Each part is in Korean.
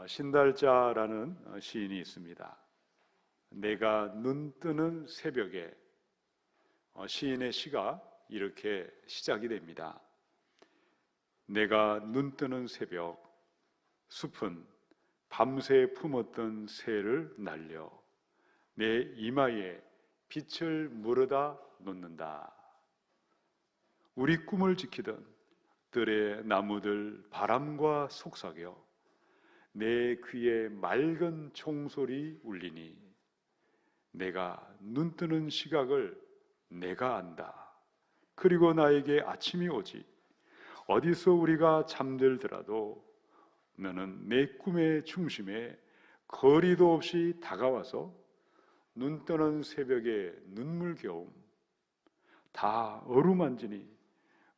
신달자라는 시인이 있습니다. 내가 눈 뜨는 새벽에 시인의 시가 이렇게 시작이 됩니다. 내가 눈 뜨는 새벽, 숲은 밤새 품었던 새를 날려 내 이마에 빛을 물어다 놓는다. 우리 꿈을 지키던 들의 나무들 바람과 속삭여 내 귀에 맑은 총소리 울리니 내가 눈 뜨는 시각을 내가 안다. 그리고 나에게 아침이 오지. 어디서 우리가 잠들더라도 너는 내 꿈의 중심에 거리도 없이 다가와서 눈 뜨는 새벽의 눈물겨움 다 어루만지니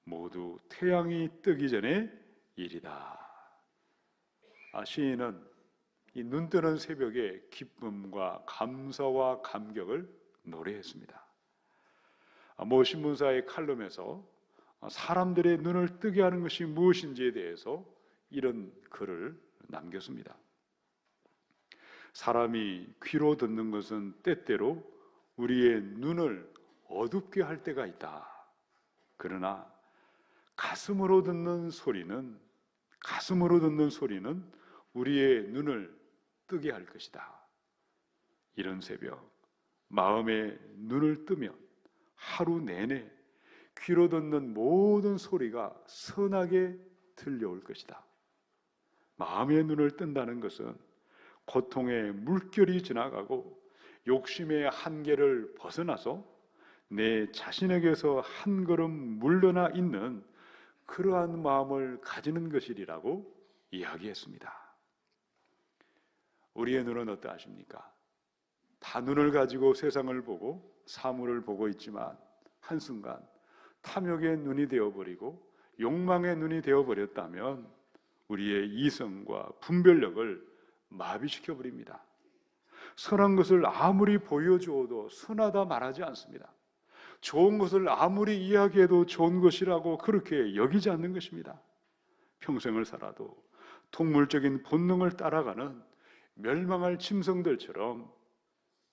모두 태양이 뜨기 전의 일이다. 시인은 이 눈 뜨는 새벽의 기쁨과 감사와 감격을 노래했습니다. 모 신문사의 칼럼에서 사람들의 눈을 뜨게 하는 것이 무엇인지에 대해서 이런 글을 남겼습니다. 사람이 귀로 듣는 것은 때때로 우리의 눈을 어둡게 할 때가 있다. 그러나 가슴으로 듣는 소리는 우리의 눈을 뜨게 할 것이다. 이런 새벽, 마음의 눈을 뜨면 하루 내내 귀로 듣는 모든 소리가 선하게 들려올 것이다. 마음의 눈을 뜬다는 것은 고통의 물결이 지나가고 욕심의 한계를 벗어나서 내 자신에게서 한 걸음 물러나 있는 그러한 마음을 가지는 것이라고 이야기했습니다. 우리의 눈은 어떠하십니까? 다 눈을 가지고 세상을 보고 사물을 보고 있지만 한순간 탐욕의 눈이 되어버리고 욕망의 눈이 되어버렸다면 우리의 이성과 분별력을 마비시켜버립니다. 선한 것을 아무리 보여주어도 선하다 말하지 않습니다. 좋은 것을 아무리 이야기해도 좋은 것이라고 그렇게 여기지 않는 것입니다. 평생을 살아도 동물적인 본능을 따라가는 멸망할 짐승들처럼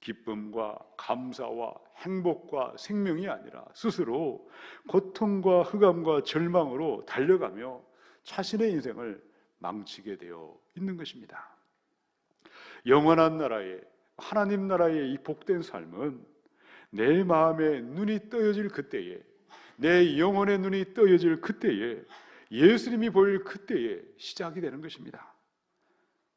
기쁨과 감사와 행복과 생명이 아니라 스스로 고통과 흑암과 절망으로 달려가며 자신의 인생을 망치게 되어 있는 것입니다. 영원한 나라의 하나님 나라의 이 복된 삶은 내 마음의 눈이 떠여질 그때에, 내 영혼의 눈이 떠여질 그때에, 예수님이 보일 그때에 시작이 되는 것입니다.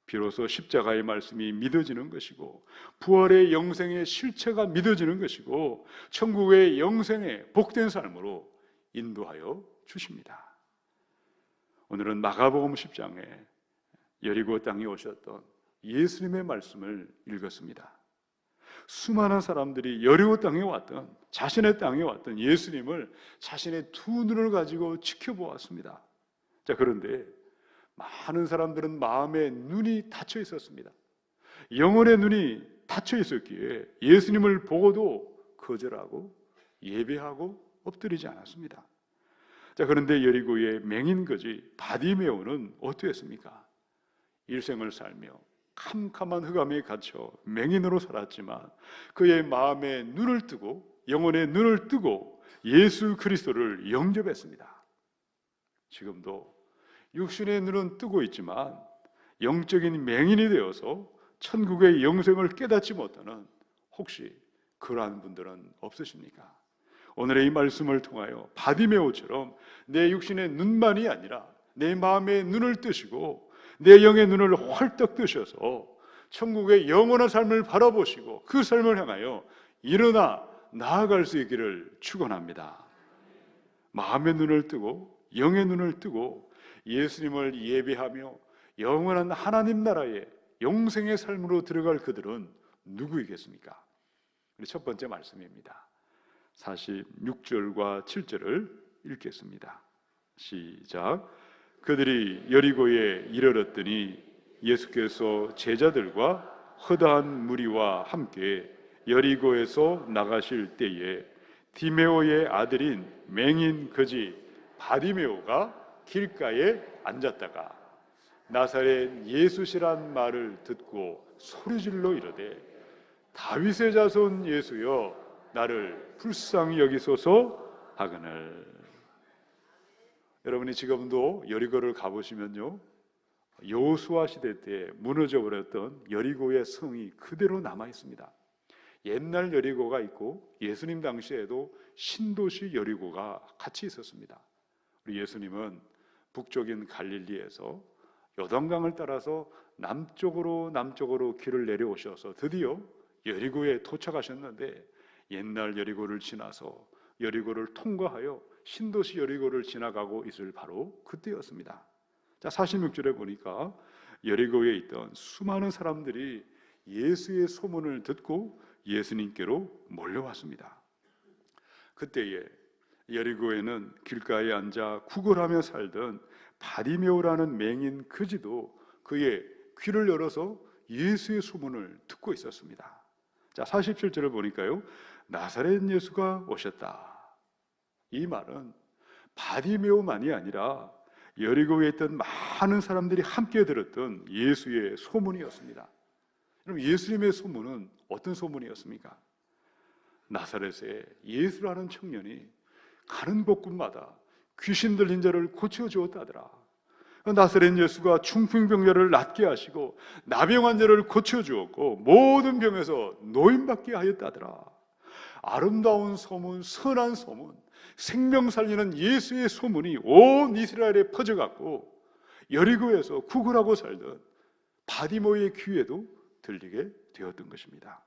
비로소 십자가의 말씀이 믿어지는 것이고 부활의 영생의 실체가 믿어지는 것이고 천국의 영생의 복된 삶으로 인도하여 주십니다. 오늘은 마가복음 10장에 여리고 땅에 오셨던 예수님의 말씀을 읽었습니다. 수많은 사람들이 여리고 땅에 왔던, 자신의 땅에 왔던 예수님을 자신의 두 눈을 가지고 지켜보았습니다. 자, 그런데 많은 사람들은 마음의 눈이 닫혀 있었습니다. 영혼의 눈이 닫혀 있었기에 예수님을 보고도 거절하고 예배하고 엎드리지 않았습니다. 자, 그런데 여리고의 맹인거지 바디메오는 어떠했습니까? 일생을 살며 캄캄한 흑암에 갇혀 맹인으로 살았지만 그의 마음의 눈을 뜨고 영혼의 눈을 뜨고 예수 그리스도를 영접했습니다. 지금도 육신의 눈은 뜨고 있지만 영적인 맹인이 되어서 천국의 영생을 깨닫지 못하는 혹시 그러한 분들은 없으십니까? 오늘의 이 말씀을 통하여 바디메오처럼 내 육신의 눈만이 아니라 내 마음의 눈을 뜨시고 내 영의 눈을 활떡 뜨셔서 천국의 영원한 삶을 바라보시고 그 삶을 향하여 일어나 나아갈 수 있기를 축원합니다. 마음의 눈을 뜨고 영의 눈을 뜨고 예수님을 예배하며 영원한 하나님 나라의 영생의 삶으로 들어갈 그들은 누구이겠습니까? 우리 첫 번째 말씀입니다. 46절과 7절을 읽겠습니다. 시작. 그들이 여리고에 이르렀더니 예수께서 제자들과 허다한 무리와 함께 여리고에서 나가실 때에 디메오의 아들인 맹인 거지 바디메오가 길가에 앉았다가 나사렛 예수시란 말을 듣고 소리질러 이르되 다윗의 자손 예수여 나를 불쌍히 여기소서 하거늘. 여러분이 지금도 여리고를 가보시면요, 여호수아 시대 때 무너져 버렸던 여리고의 성이 그대로 남아 있습니다. 옛날 여리고가 있고 예수님 당시에도 신도시 여리고가 같이 있었습니다. 우리 예수님은 북쪽인 갈릴리에서 요단강을 따라서 남쪽으로 길을 내려오셔서 드디어 여리고에 도착하셨는데, 옛날 여리고를 지나서 여리고를 통과하여 신도시 여리고를 지나가고 있을 바로 그때였습니다. 자, 46절에 보니까 여리고에 있던 수많은 사람들이 예수의 소문을 듣고 예수님께로 몰려왔습니다. 그때에 여리고에는 길가에 앉아 구걸하며 살던 바디메오라는 맹인 그지도 그의 귀를 열어서 예수의 소문을 듣고 있었습니다. 자, 47절을 보니까요, 나사렛 예수가 오셨다. 이 말은 바디메오만이 아니라 여리고에 있던 많은 사람들이 함께 들었던 예수의 소문이었습니다. 그럼 예수님의 소문은 어떤 소문이었습니까? 나사렛에 예수라는 청년이 가는 곳곳마다 귀신 들린 자를 고쳐주었다더라. 나사렛 예수가 중풍병자를 낫게 하시고 나병 자를 고쳐주었고 모든 병에서 노임받게 하였다더라. 아름다운 소문, 선한 소문, 생명 살리는 예수의 소문이 온 이스라엘에 퍼져갔고 여리고에서 구걸하고 살던 바디모의 귀에도 들리게 되었던 것입니다.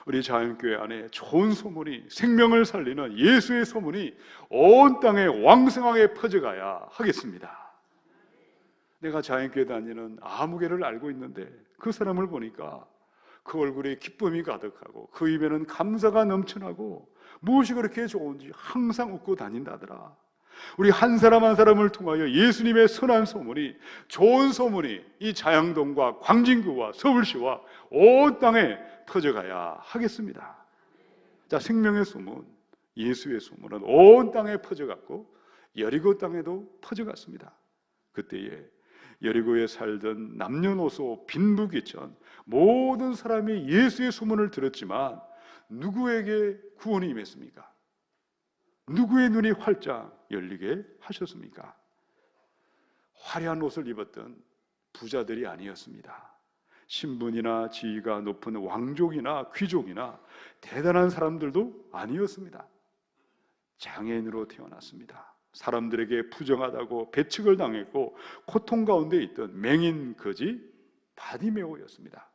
우리 자연교회 안에 좋은 소문이, 생명을 살리는 예수의 소문이 온 땅에 왕성하게 퍼져가야 하겠습니다. 내가 자연교회 다니는 아무개를 알고 있는데 그 사람을 보니까 그 얼굴에 기쁨이 가득하고 그 입에는 감사가 넘쳐나고 무엇이 그렇게 좋은지 항상 웃고 다닌다더라. 우리 한 사람 한 사람을 통하여 예수님의 선한 소문이, 좋은 소문이 이 자양동과 광진구와 서울시와 온 땅에 퍼져가야 하겠습니다. 자, 생명의 소문, 예수의 소문은 온 땅에 퍼져갔고 여리고 땅에도 퍼져갔습니다. 그때에 여리고에 살던 남녀노소 빈부귀천 모든 사람이 예수의 소문을 들었지만 누구에게 구원이 임했습니까? 누구의 눈이 활짝 열리게 하셨습니까? 화려한 옷을 입었던 부자들이 아니었습니다. 신분이나 지위가 높은 왕족이나 귀족이나 대단한 사람들도 아니었습니다. 장애인으로 태어났습니다. 사람들에게 부정하다고 배척을 당했고 고통 가운데 있던 맹인 거지 바디메오였습니다.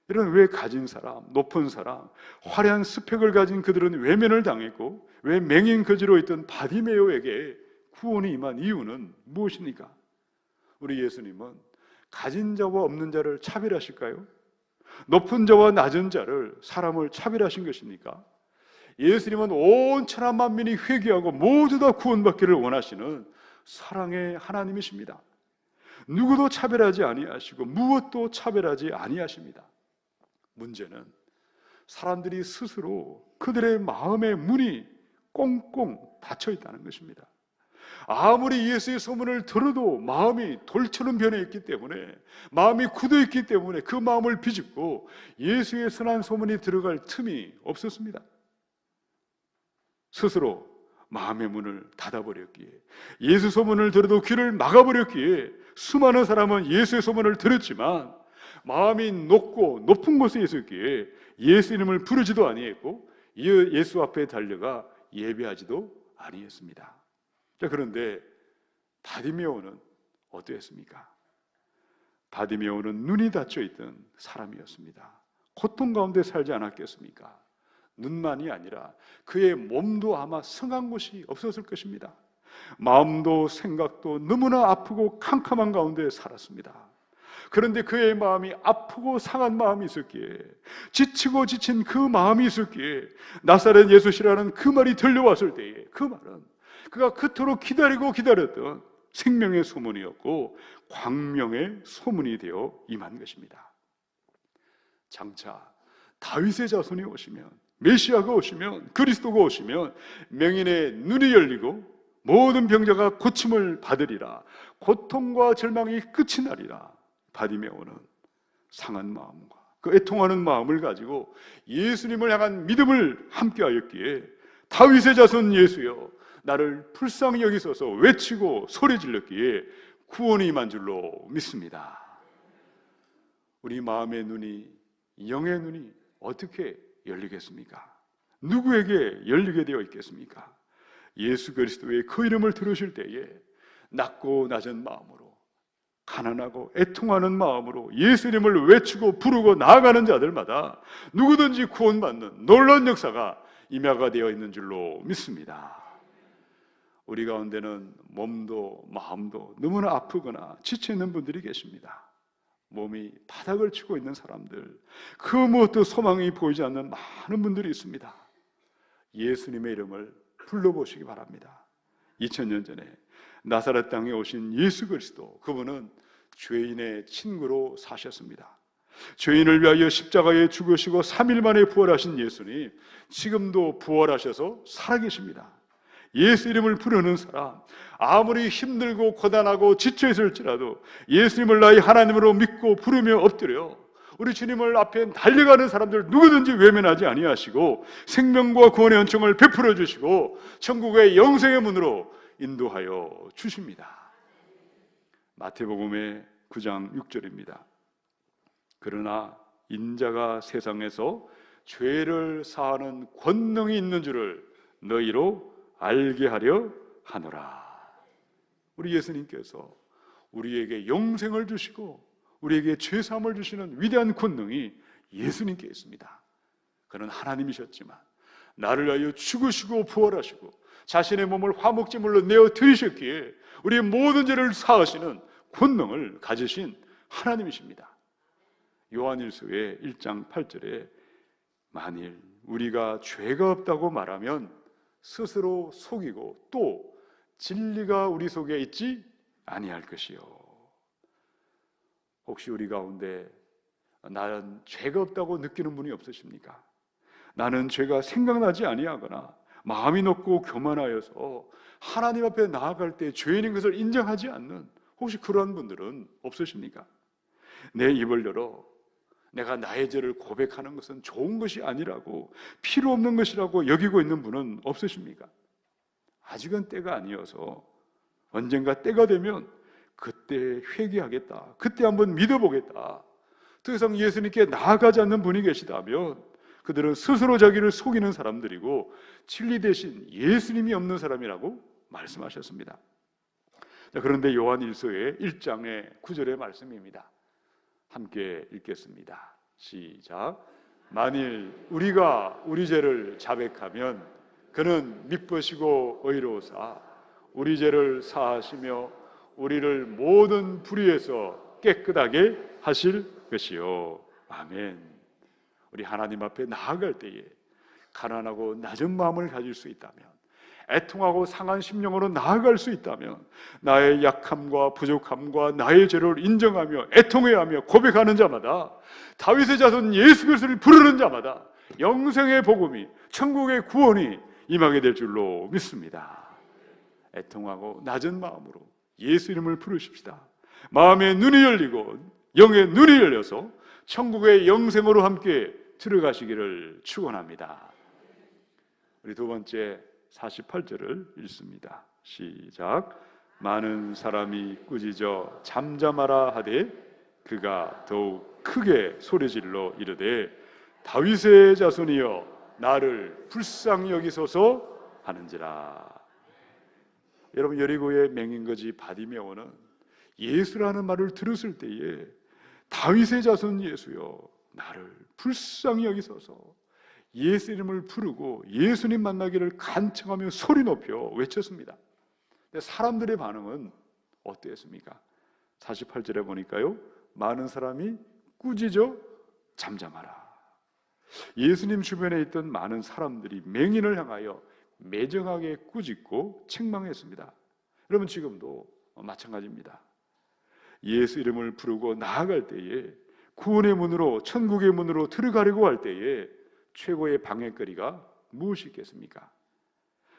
이런 왜 가진 사람, 높은 사람, 화려한 스펙을 가진 그들은 외면을 당했고 왜 맹인 거지로 있던 바디메오에게 구원이 임한 이유는 무엇입니까? 우리 예수님은 가진 자와 없는 자를 차별하실까요? 높은 자와 낮은 자를, 사람을 차별하신 것입니까? 예수님은 온 천하 만민이 회개하고 모두 다 구원받기를 원하시는 사랑의 하나님이십니다. 누구도 차별하지 아니하시고 무엇도 차별하지 아니하십니다. 문제는 사람들이 스스로 그들의 마음의 문이 꽁꽁 닫혀 있다는 것입니다. 아무리 예수의 소문을 들어도 마음이 돌처럼 변해 있기 때문에, 마음이 굳어 있기 때문에 그 마음을 비집고 예수의 선한 소문이 들어갈 틈이 없었습니다. 스스로 마음의 문을 닫아버렸기에, 예수 소문을 들어도 귀를 막아버렸기에 수많은 사람은 예수의 소문을 들었지만 마음이 높은 곳에 있었기에 예수 이름을 부르지도 아니했고 예수 앞에 달려가 예배하지도 아니했습니다. 자, 그런데 바디메오는 어떠했습니까? 바디메오는 눈이 닫혀 있던 사람이었습니다. 고통 가운데 살지 않았겠습니까? 눈만이 아니라 그의 몸도 아마 성한 곳이 없었을 것입니다. 마음도 생각도 너무나 아프고 캄캄한 가운데 살았습니다. 그런데 그의 마음이 아프고 상한 마음이 있었기에, 지치고 지친 그 마음이 있었기에 나사렛 예수시라는 그 말이 들려왔을 때에 그 말은 그가 그토록 기다리고 기다렸던 생명의 소문이었고 광명의 소문이 되어 임한 것입니다. 장차 다윗의 자손이 오시면, 메시아가 오시면, 그리스도가 오시면 명인의 눈이 열리고 모든 병자가 고침을 받으리라. 고통과 절망이 끝이 나리라. 바디메오는 상한 마음과 그 애통하는 마음을 가지고 예수님을 향한 믿음을 함께하였기에 다윗의 자손 예수여 나를 불쌍히 여기소서 외치고 소리 질렀기에 구원이 임한 줄로 믿습니다. 우리 마음의 눈이, 영의 눈이 어떻게 열리겠습니까? 누구에게 열리게 되어 있겠습니까? 예수 그리스도의 그 이름을 들으실 때에 낮고 낮은 마음으로, 가난하고 애통하는 마음으로 예수 이름을 외치고 부르고 나아가는 자들마다 누구든지 구원받는 놀라운 역사가 임하가 되어 있는 줄로 믿습니다. 우리 가운데는 몸도 마음도 너무나 아프거나 지쳐있는 분들이 계십니다. 몸이 바닥을 치고 있는 사람들, 그 무엇도 소망이 보이지 않는 많은 분들이 있습니다. 예수님의 이름을 불러보시기 바랍니다. 2000년 전에 나사렛 땅에 오신 예수 그리스도, 그분은 죄인의 친구로 사셨습니다. 죄인을 위하여 십자가에 죽으시고 3일 만에 부활하신 예수님, 지금도 부활하셔서 살아계십니다. 예수 이름을 부르는 사람, 아무리 힘들고 고단하고 지쳐있을지라도 예수님을 나의 하나님으로 믿고 부르며 엎드려 우리 주님을 앞에 달려가는 사람들 누구든지 외면하지 아니하시고 생명과 구원의恩寵을 베풀어 주시고 천국의 영생의 문으로 인도하여 주십니다. 마태복음의 9장 6절입니다. 그러나 인자가 세상에서 죄를 사하는 권능이 있는 줄을 너희로 알게 하려 하노라. 우리 예수님께서 우리에게 영생을 주시고 우리에게 죄사함을 주시는 위대한 권능이 예수님께 있습니다. 그는 하나님이셨지만 나를 위하여 죽으시고 부활하시고 자신의 몸을 화목제물로 내어 드리셨기에 우리의 모든 죄를 사하시는 권능을 가지신 하나님이십니다. 요한일서의 1장 8절에 만일 우리가 죄가 없다고 말하면 스스로 속이고 또 진리가 우리 속에 있지 아니할 것이요. 혹시 우리 가운데 나는 죄가 없다고 느끼는 분이 없으십니까? 나는 죄가 생각나지 아니하거나 마음이 높고 교만하여서 하나님 앞에 나아갈 때 죄인인 것을 인정하지 않는 혹시 그러한 분들은 없으십니까? 내 입을 열어 내가 나의 죄를 고백하는 것은 좋은 것이 아니라고, 필요 없는 것이라고 여기고 있는 분은 없으십니까? 아직은 때가 아니어서 언젠가 때가 되면 그때 회개하겠다, 그때 한번 믿어보겠다, 더 이상 예수님께 나아가지 않는 분이 계시다면 그들은 스스로 자기를 속이는 사람들이고 진리 대신 예수님이 없는 사람이라고 말씀하셨습니다. 자, 그런데 요한일서의 1장의 9절의 말씀입니다. 함께 읽겠습니다. 시작. 만일 우리가 우리 죄를 자백하면 그는 미쁘시고 의로우사 우리 죄를 사하시며 우리를 모든 불의에서 깨끗하게 하실 것이요. 아멘. 우리 하나님 앞에 나아갈 때에 가난하고 낮은 마음을 가질 수 있다면, 애통하고 상한 심령으로 나아갈 수 있다면, 나의 약함과 부족함과 나의 죄를 인정하며 애통해하며 고백하는 자마다, 다윗의 자손 예수 그리스도를 부르는 자마다 영생의 복음이, 천국의 구원이 임하게 될 줄로 믿습니다. 애통하고 낮은 마음으로 예수 이름을 부르십시다. 마음의 눈이 열리고 영의 눈이 열려서 천국의 영생으로 함께 들어가시기를 축원합니다. 우리 두 번째 48절을 읽습니다. 시작. 많은 사람이 꾸짖어 잠잠하라 하되 그가 더욱 크게 소리질러 이르되 다윗의 자손이여 나를 불쌍히 여기소서 하는지라. 여러분, 여리고의 맹인거지 바디메오는 예수라는 말을 들었을 때에 다윗의 자손 예수여 나를 불쌍히 여기소서, 예수 이름을 부르고 예수님 만나기를 간청하며 소리 높여 외쳤습니다. 근데 사람들의 반응은 어땠습니까? 48절에 보니까요, 많은 사람이 꾸짖어 잠잠하라. 예수님 주변에 있던 많은 사람들이 맹인을 향하여 매정하게 꾸짖고 책망했습니다. 여러분, 지금도 마찬가지입니다. 예수 이름을 부르고 나아갈 때에, 구원의 문으로, 천국의 문으로 들어가려고 할 때에 최고의 방해거리가 무엇이 있겠습니까?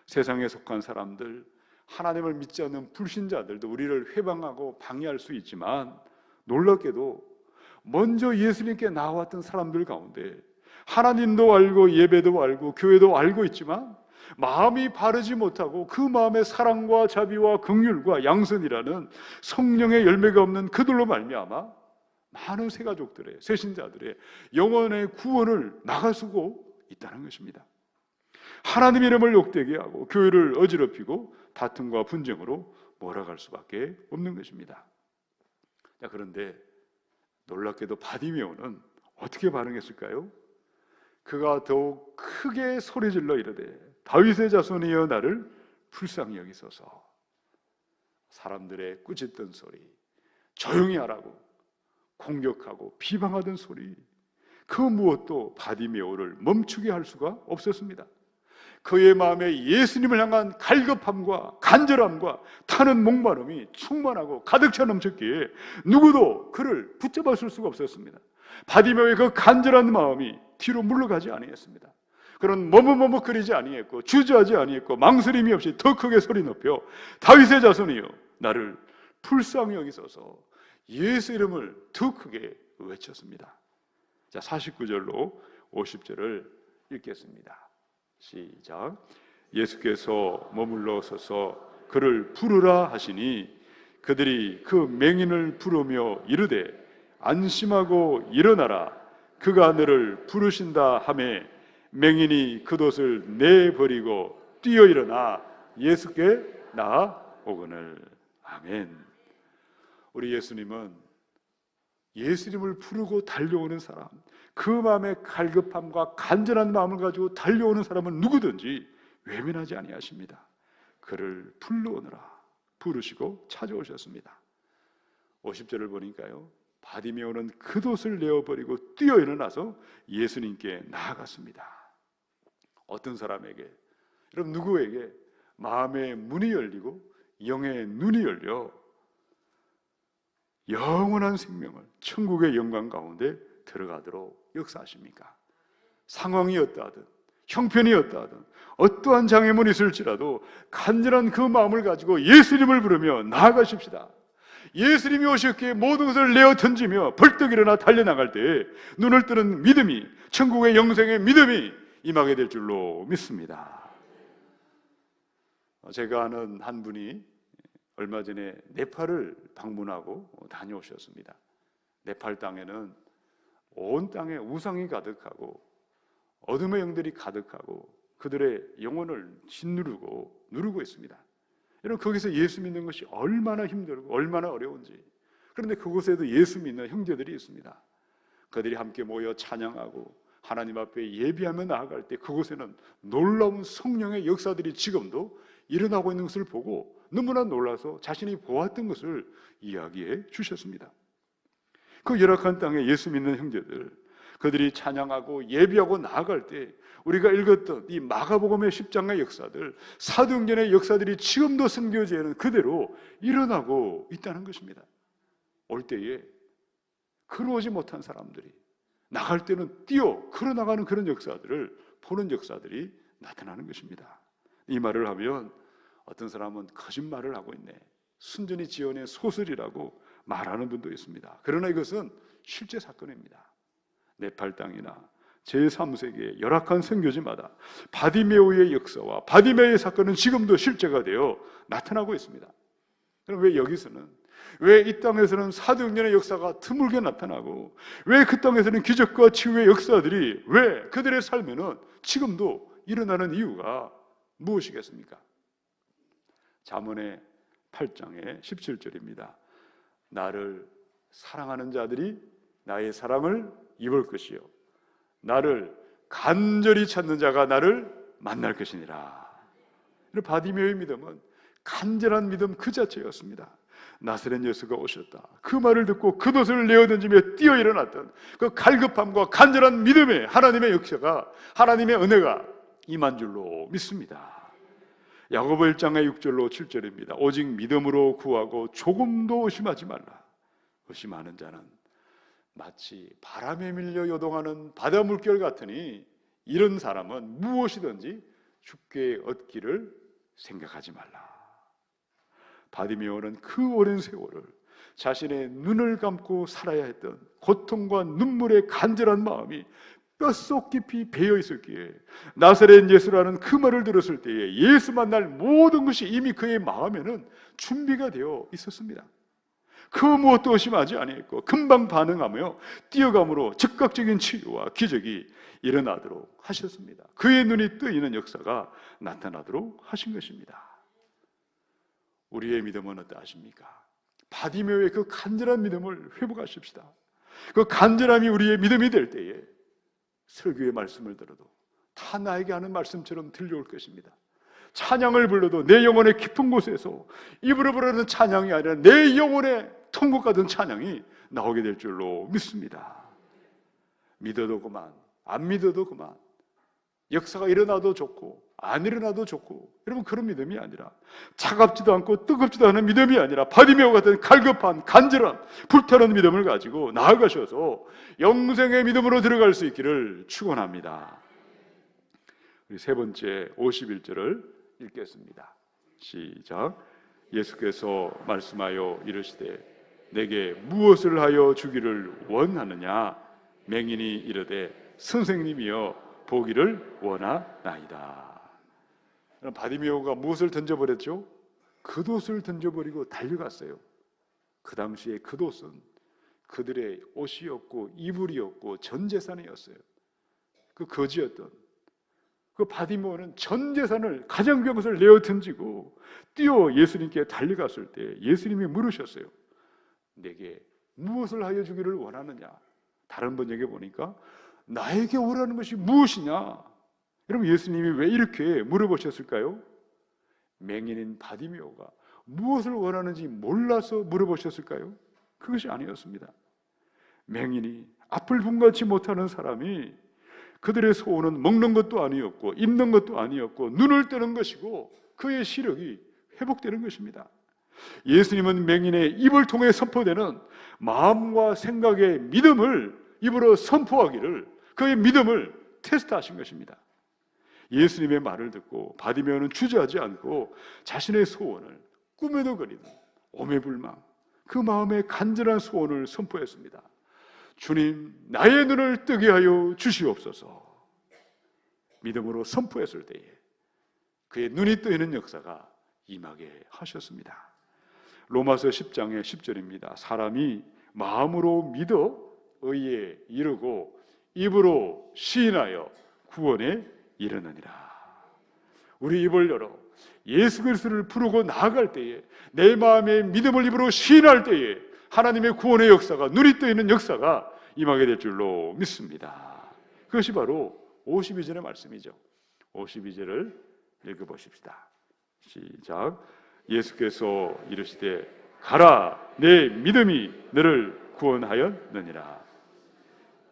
세상에 속한 사람들, 하나님을 믿지 않는 불신자들도 우리를 회방하고 방해할 수 있지만, 놀랍게도 먼저 예수님께 나왔던 사람들 가운데 하나님도 알고 예배도 알고 교회도 알고 있지만 마음이 바르지 못하고 그 마음에 사랑과 자비와 긍휼과 양선이라는 성령의 열매가 없는 그들로 말미암아 많은 새가족들의, 새신자들의 영혼의 구원을 막아서고 있다는 것입니다. 하나님의 이름을 욕되게 하고 교회를 어지럽히고 다툼과 분쟁으로 몰아갈 수밖에 없는 것입니다. 자, 그런데 놀랍게도 바디메오는 어떻게 반응했을까요? 그가 더욱 크게 소리질러 이르되 다윗의 자손이여 나를 불쌍히 여기소서. 사람들의 꾸짖던 소리, 조용히 하라고 공격하고 비방하던 소리, 그 무엇도 바디메오를 멈추게 할 수가 없었습니다. 그의 마음에 예수님을 향한 갈급함과 간절함과 타는 목마름이 충만하고 가득 차 넘쳤기에 누구도 그를 붙잡았을 수가 없었습니다. 바디메오의 그 간절한 마음이 뒤로 물러가지 아니했습니다. 그는 머뭇머뭇거리지 아니했고 주저하지 아니했고 망설임이 없이 더 크게 소리 높여 다윗의 자손이여 나를 불쌍히 여기소서. 예수 이름을 더 크게 외쳤습니다. 자, 49절로 50절을 읽겠습니다. 시작. 예수께서 머물러 서서 그를 부르라 하시니 그들이 그 맹인을 부르며 이르되 안심하고 일어나라 그가 너를 부르신다 하매 맹인이 겉옷을 내버리고 뛰어 일어나 예수께 나아오거늘. 아멘. 우리 예수님은 예수님을 부르고 달려오는 사람, 그 마음의 갈급함과 간절한 마음을 가지고 달려오는 사람은 누구든지 외면하지 아니하십니다. 그를 불러오느라 부르시고 찾아오셨습니다. 50절을 보니까요, 바디메오는 겉옷을 내어버리고 뛰어 일어나서 예수님께 나아갔습니다. 어떤 사람에게, 여러분 누구에게 마음의 문이 열리고 영의 눈이 열려 영원한 생명을, 천국의 영광 가운데 들어가도록 역사하십니까? 상황이 어떠하든 형편이 어떠하든 어떠한 장애물이 있을지라도 간절한 그 마음을 가지고 예수님을 부르며 나아가십시다. 예수님이 오셨기에 모든 것을 내어 던지며 벌떡 일어나 달려나갈 때 눈을 뜨는 믿음이, 천국의 영생의 믿음이 임하게 될 줄로 믿습니다. 제가 아는 한 분이 얼마 전에 네팔을 방문하고 다녀오셨습니다. 네팔 땅에는 온 땅에 우상이 가득하고 어둠의 영들이 가득하고 그들의 영혼을 짓누르고 누르고 있습니다. 여러분, 거기서 예수 믿는 것이 얼마나 힘들고 얼마나 어려운지. 그런데 그곳에도 예수 믿는 형제들이 있습니다. 그들이 함께 모여 찬양하고 하나님 앞에 예비하며 나아갈 때 그곳에는 놀라운 성령의 역사들이 지금도 일어나고 있는 것을 보고 너무나 놀라서 자신이 보았던 것을 이야기해 주셨습니다. 그 열악한 땅에 예수 믿는 형제들, 그들이 찬양하고 예비하고 나아갈 때 우리가 읽었던 이 마가복음의 10장의 역사들, 사도행전의 역사들이 지금도 선교지에는 그대로 일어나고 있다는 것입니다. 올 때에 걸어오지 못한 사람들이 나갈 때는 뛰어 걸어나가는 그런 역사들을 보는 역사들이 나타나는 것입니다. 이 말을 하면 어떤 사람은 거짓말을 하고 있네, 순전히 지어낸 소설이라고 말하는 분도 있습니다. 그러나 이것은 실제 사건입니다. 네팔 땅이나 제3세기의 열악한 선교지마다 바디메오의 역사와 바디메오의 사건은 지금도 실제가 되어 나타나고 있습니다. 그럼 왜 여기서는, 왜 이 땅에서는 사도행전의 역사가 드물게 나타나고 왜 그 땅에서는 기적과 치유의 역사들이 왜 그들의 삶에는 지금도 일어나는 이유가 무엇이겠습니까? 잠언의 8장의 17절입니다. 나를 사랑하는 자들이 나의 사랑을 입을 것이요 나를 간절히 찾는 자가 나를 만날 것이니라. 바디메오의 믿음은 간절한 믿음 그 자체였습니다. 나사렛 예수가 오셨다, 그 말을 듣고 겉옷을 내어던지며 뛰어 일어났던 그 갈급함과 간절한 믿음의 하나님의 역사가, 하나님의 은혜가 임한 줄로 믿습니다. 야고보 1장의 6절로 7절입니다. 오직 믿음으로 구하고 조금도 의심하지 말라. 의심하는 자는 마치 바람에 밀려 요동하는 바다 물결 같으니 이런 사람은 무엇이든지 죽게 얻기를 생각하지 말라. 바디메오는 그 오랜 세월을 자신의 눈을 감고 살아야 했던 고통과 눈물의 간절한 마음이 뼛속 깊이 배어 있었기에 나사렛 예수라는 그 말을 들었을 때에 예수 만날 모든 것이 이미 그의 마음에는 준비가 되어 있었습니다. 그 무엇도 의심하지 아니했고 금방 반응하며 뛰어감으로 즉각적인 치유와 기적이 일어나도록 하셨습니다. 그의 눈이 뜨이는 역사가 나타나도록 하신 것입니다. 우리의 믿음은 어떠하십니까? 바디메오의 그 간절한 믿음을 회복하십시다. 그 간절함이 우리의 믿음이 될 때에 설교의 말씀을 들어도 다 나에게 하는 말씀처럼 들려올 것입니다. 찬양을 불러도 내 영혼의 깊은 곳에서 입으로 부르는 찬양이 아니라 내 영혼의 통곡 같은 찬양이 나오게 될 줄로 믿습니다. 믿어도 그만, 안 믿어도 그만, 역사가 일어나도 좋고 안 일어나도 좋고, 여러분 그런 믿음이 아니라 차갑지도 않고 뜨겁지도 않은 믿음이 아니라 바디메오 같은 갈급한 간절한 불타는 믿음을 가지고 나아가셔서 영생의 믿음으로 들어갈 수 있기를 축원합니다. 우리 세 번째 51절을 읽겠습니다. 시작. 예수께서 말씀하여 이르시되 내게 무엇을 하여 주기를 원하느냐? 맹인이 이르되 선생님이여 보기를 원하나이다. 바디메오가 무엇을 던져버렸죠? 겉옷을 던져버리고 달려갔어요. 그 당시에 겉옷은 그들의 옷이었고 이불이었고 전 재산이었어요. 그 거지였던 그 바디메오는 전 재산을, 가장 귀한 것을 내어 던지고 뛰어 예수님께 달려갔을 때 예수님이 물으셨어요. 내게 무엇을 하여 주기를 원하느냐? 다른 번역에 보니까 나에게 원하는 것이 무엇이냐? 여러분 예수님이 왜 이렇게 물어보셨을까요? 맹인인 바디메오가 무엇을 원하는지 몰라서 물어보셨을까요? 그것이 아니었습니다. 맹인이 앞을 분간치 못하는 사람이 그들의 소원은 먹는 것도 아니었고 입는 것도 아니었고 눈을 뜨는 것이고 그의 시력이 회복되는 것입니다. 예수님은 맹인의 입을 통해 선포되는 마음과 생각의 믿음을 입으로 선포하기를, 그의 믿음을 테스트하신 것입니다. 예수님의 말을 듣고 바디메오는 주저하지 않고 자신의 소원을 꿈에도 그리는 오매불망 그 마음의 간절한 소원을 선포했습니다. 주님, 나의 눈을 뜨게 하여 주시옵소서. 믿음으로 선포했을 때에 그의 눈이 뜨이는 역사가 임하게 하셨습니다. 로마서 10장의 10절입니다. 사람이 마음으로 믿어 의에 이르고 입으로 시인하여 구원에 이르느니라. 우리 입을 열어 예수 그리스도를 부르고 나아갈 때에, 내 마음의 믿음을 입으로 시인할 때에 하나님의 구원의 역사가, 눈이 뜨이는 역사가 임하게 될 줄로 믿습니다. 그것이 바로 52절의 말씀이죠. 52절을 읽어보십시다. 시작. 예수께서 이르시되 가라, 내 믿음이 너를 구원하였느니라.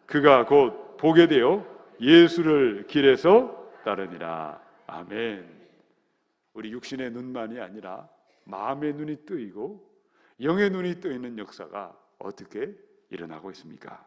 그가 곧 보게 되어 예수를 길에서 따르니라. 아멘. 우리 육신의 눈만이 아니라 마음의 눈이 뜨이고 영의 눈이 뜨이는 역사가 어떻게 일어나고 있습니까?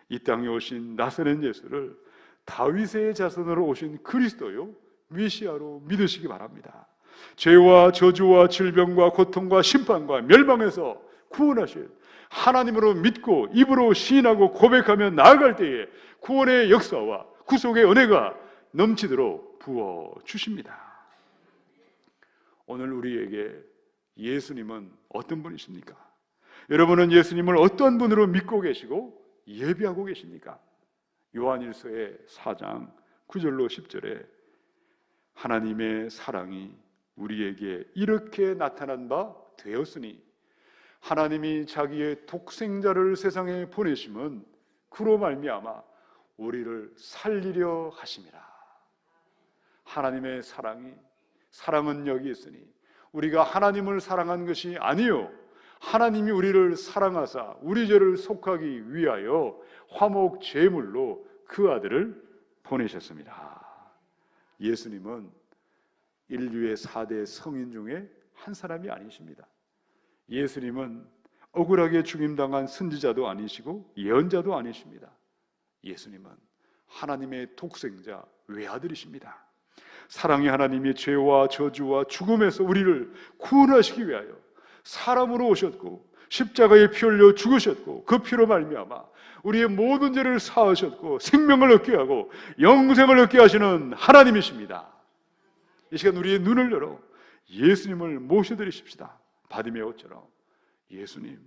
이 땅에 오신 나사렛 예수를 다윗의 자손으로 오신 그리스도요 메시아로 믿으시기 바랍니다. 죄와 저주와 질병과 고통과 심판과 멸망에서 구원하실 하나님으로 믿고 입으로 시인하고 고백하며 나아갈 때에 구원의 역사와 구속의 은혜가 넘치도록 부어주십니다. 오늘 우리에게 예수님은 어떤 분이십니까? 여러분은 예수님을 어떤 분으로 믿고 계시고 예비하고 계십니까? 요한일서의 4장 9절로 10절에 하나님의 사랑이 우리에게 이렇게 나타난 바 되었으니 하나님이 자기의 독생자를 세상에 보내심은 그로 말미암아 우리를 살리려 하심이라. 하나님의 사랑은 여기 있으니 우리가 하나님을 사랑한 것이 아니요 하나님이 우리를 사랑하사 우리 죄를 속하기 위하여 화목 제물로 그 아들을 보내셨습니다. 예수님은 인류의 4대 성인 중에 한 사람이 아니십니다. 예수님은 억울하게 죽임당한 선지자도 아니시고 예언자도 아니십니다. 예수님은 하나님의 독생자 외아들이십니다. 사랑의 하나님이 죄와 저주와 죽음에서 우리를 구원하시기 위하여 사람으로 오셨고 십자가에 피 흘려 죽으셨고 그 피로 말미암아 우리의 모든 죄를 사하셨고 생명을 얻게 하고 영생을 얻게 하시는 하나님이십니다. 이 시간 우리의 눈을 열어 예수님을 모셔드리십시다. 바디메오처럼 예수님,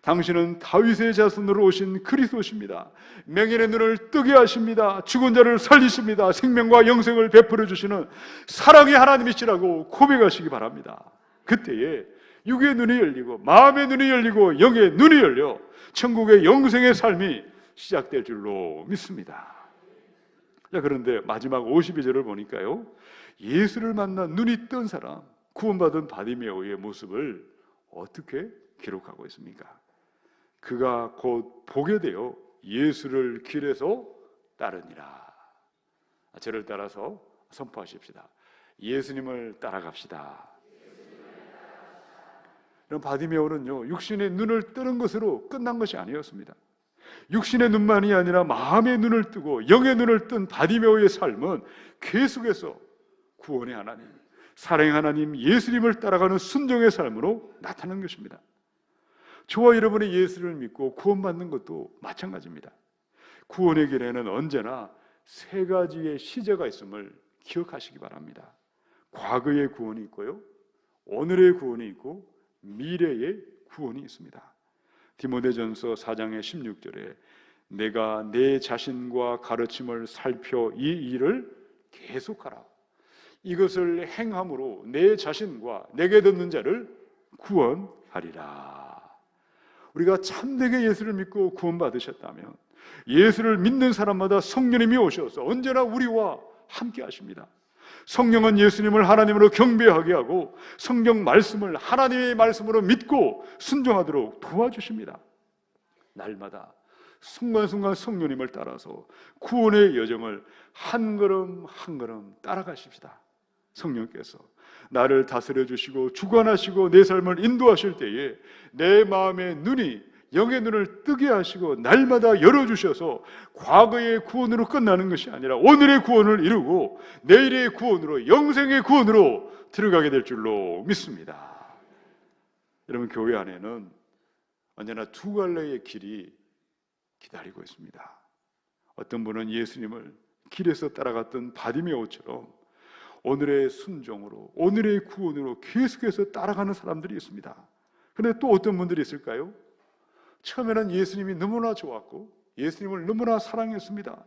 당신은 다윗의 자손으로 오신 그리스도십니다. 맹인의 눈을 뜨게 하십니다. 죽은 자를 살리십니다. 생명과 영생을 베풀어 주시는 사랑의 하나님이시라고 고백하시기 바랍니다. 그때에 육의 눈이 열리고 마음의 눈이 열리고 영의 눈이 열려 천국의 영생의 삶이 시작될 줄로 믿습니다. 자, 그런데 마지막 52절을 보니까요, 예수를 만나 눈이 뜬 사람, 구원받은 바디메오의 모습을 어떻게 기록하고 있습니까? 그가 곧 보게 되어 예수를 길에서 따르니라. 저를 따라서 선포하십시다. 예수님을 따라갑시다. 이런 바디메오는요, 육신의 눈을 뜨는 것으로 끝난 것이 아니었습니다. 육신의 눈만이 아니라 마음의 눈을 뜨고 영의 눈을 뜬 바디메오의 삶은 계속해서 구원의 하나님, 사랑의 하나님 예수님을 따라가는 순종의 삶으로 나타난 것입니다. 저와 여러분의 예수를 믿고 구원받는 것도 마찬가지입니다. 구원의 길에는 언제나 세 가지의 시제가 있음을 기억하시기 바랍니다. 과거의 구원이 있고요, 오늘의 구원이 있고 미래의 구원이 있습니다. 디모데전서 4장의 16절에 내가 내 자신과 가르침을 살펴 이 일을 계속하라. 이것을 행함으로 내 자신과 내게 듣는 자를 구원하리라. 우리가 참되게 예수를 믿고 구원받으셨다면 예수를 믿는 사람마다 성령님이 오셔서 언제나 우리와 함께 하십니다. 성령은 예수님을 하나님으로 경배하게 하고 성경 말씀을 하나님의 말씀으로 믿고 순종하도록 도와주십니다. 날마다 순간순간 성령님을 따라서 구원의 여정을 한 걸음 한 걸음 따라가십시다. 성령께서 나를 다스려 주시고 주관하시고 내 삶을 인도하실 때에 내 마음의 눈이 영의 눈을 뜨게 하시고 날마다 열어주셔서 과거의 구원으로 끝나는 것이 아니라 오늘의 구원을 이루고 내일의 구원으로, 영생의 구원으로 들어가게 될 줄로 믿습니다. 여러분, 교회 안에는 언제나 두 갈래의 길이 기다리고 있습니다. 어떤 분은 예수님을 길에서 따라갔던 바디메오처럼 오늘의 순종으로, 오늘의 구원으로 계속해서 따라가는 사람들이 있습니다. 그런데 또 어떤 분들이 있을까요? 처음에는 예수님이 너무나 좋았고 예수님을 너무나 사랑했습니다.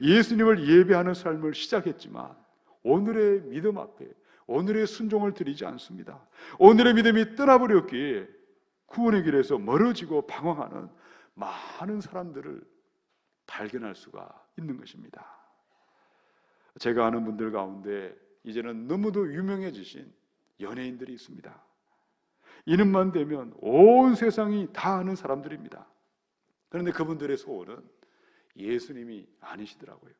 예수님을 예배하는 삶을 시작했지만 오늘의 믿음 앞에 오늘의 순종을 드리지 않습니다. 오늘의 믿음이 떠나버렸기에 구원의 길에서 멀어지고 방황하는 많은 사람들을 발견할 수가 있는 것입니다. 제가 아는 분들 가운데 이제는 너무도 유명해지신 연예인들이 있습니다. 이름만 되면 온 세상이 다 아는 사람들입니다. 그런데 그분들의 소원은 예수님이 아니시더라고요.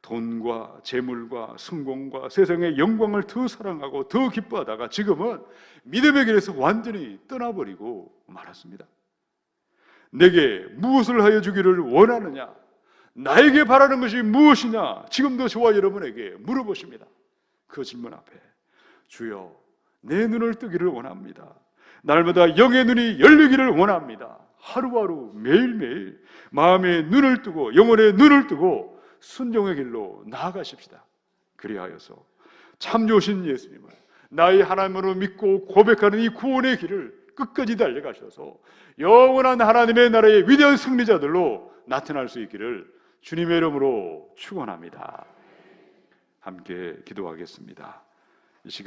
돈과 재물과 성공과 세상의 영광을 더 사랑하고 더 기뻐하다가 지금은 믿음의 길에서 완전히 떠나버리고 말았습니다. 내게 무엇을 하여 주기를 원하느냐? 나에게 바라는 것이 무엇이냐? 지금도 저와 여러분에게 물어보십니다. 그 질문 앞에 주여, 내 눈을 뜨기를 원합니다. 날마다 영의 눈이 열리기를 원합니다. 하루하루 매일매일 마음의 눈을 뜨고 영혼의 눈을 뜨고 순종의 길로 나아가십시다. 그리하여서 참 좋으신 예수님을 나의 하나님으로 믿고 고백하는 이 구원의 길을 끝까지 달려가셔서 영원한 하나님의 나라의 위대한 승리자들로 나타날 수 있기를 주님의 이름으로 축원합니다. 함께 기도하겠습니다.